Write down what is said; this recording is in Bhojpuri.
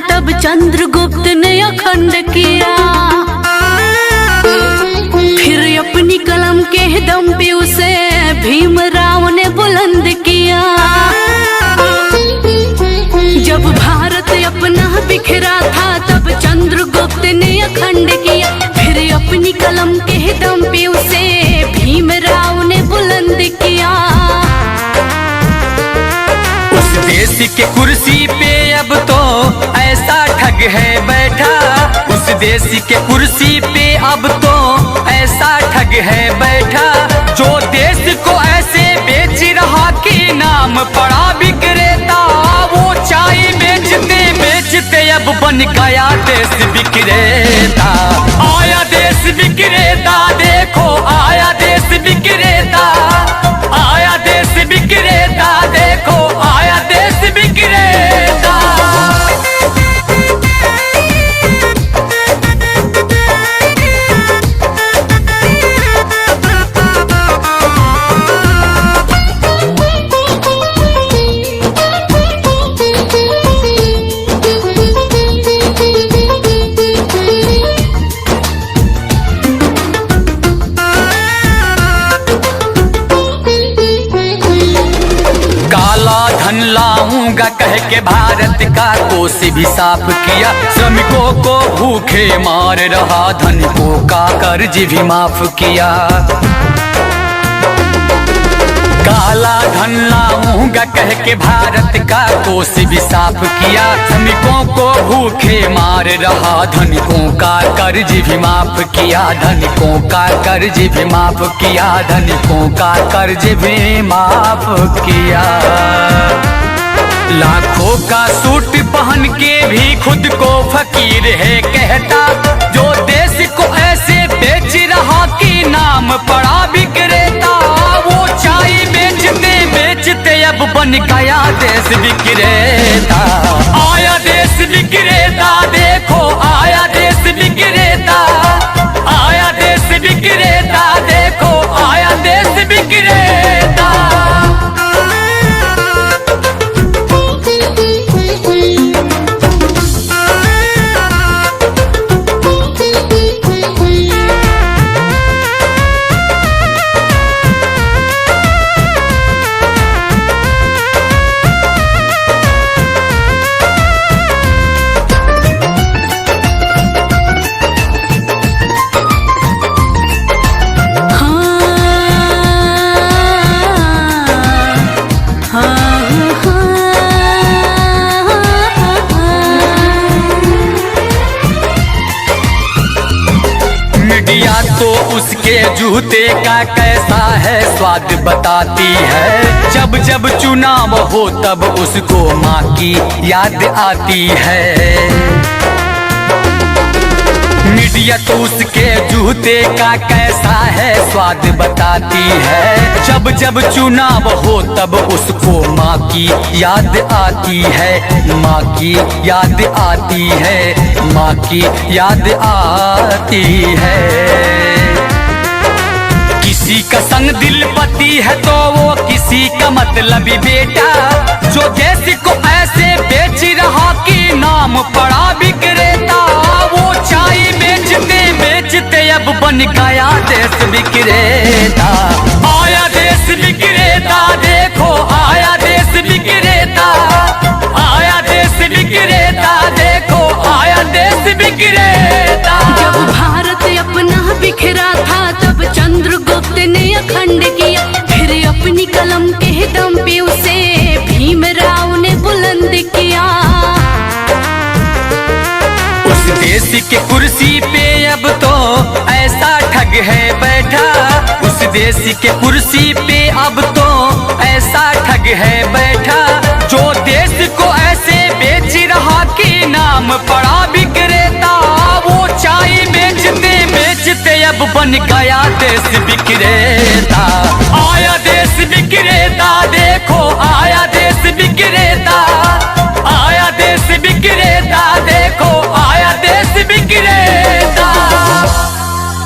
तब चंद्रगुप्त ने अखंड किया, फिर अपनी कलम के दम पे उसे भीमराव ने बुलंद किया। जब भारत अपना बिखरा था तब चंद्रगुप्त ने अखंड किया, फिर अपनी कलम के दम पे उसे भीमराव ने बुलंद किया। उस देश के कुर्सी पे अब तो ऐसा ठग है बैठा, उस देश के कुर्सी पे अब तो ऐसा ठग है बैठा, जो देश को ऐसे बेच रहा कि नाम पड़ा विक्रेता। वो चाय बेचते बेचते अब बन गया देश विक्रेता। आया देश विक्रेता, देखो आया देश विक्रेता, आया देश विक्रेता, देखो आया देश विक्रेता। धन लाऊंगा कह के भारत का कोष भी साफ किया, श्रमिकों को भूखे मार रहा, धनिकों का कर्ज भी माफ किया। काला धन लाऊंगा कह के भारत का कोष भी साफ किया, श्रमिकों को भूखे मार रहा, धनिकों का कर्ज भी माफ किया, धनिकों का कर्ज भी माफ किया, धनिकों का कर्ज भी माफ किया। लाखों का सूट पहन के भी खुद को फकीर है कहता, जो देश को ऐसे बेच रहा कि नाम पड़ा विक्रेता। वो चाय बेचते बेचते अब बन गया देश विक्रेता। आया देश विक्रेता, देखो आया देश विक्रेता, आया देश विक्रेता, देखो आया देश विक्रेता। मीडिया तो उसके जूते का कैसा है स्वाद बताती है, जब जब चुनाव हो तब उसको माँ की याद आती है। मीडिया तो उसके जूते का कैसा है स्वाद बताती है, जब जब चुनाव हो तब उसको माँ की याद आती है, माँ की याद आती है, माँ की याद आती है। किसी का संग दिल पति है तो वो किसी का मतलबी बेटा, जो देश को ऐसे बेच रहा कि नाम पड़ा विक्रेता। वो चाय बेचते बेचते अब बन गया देश विक्रेता। आया देश विक्रेता, देखो आया देश विक्रेता, आया देश विक्रेता, देखो आया देश विक्रेता। जब भारत अपना बिखरा था तब चंद्रगुप्त ने अखंड किया, फिर अपनी कलम के दम पे उसे भीमराव ने बुलंद किया। उस देश के कुर्सी पे अब तो ऐसा ठग है बैठा, उस देश के कुर्सी पे अब तो ऐसा ठग है बैठा, जो देश को ऐसे बेच रहा कि नाम पड़ा विक्रेता। वो चाय बेचते बेचते अब बन गया देश विक्रेता।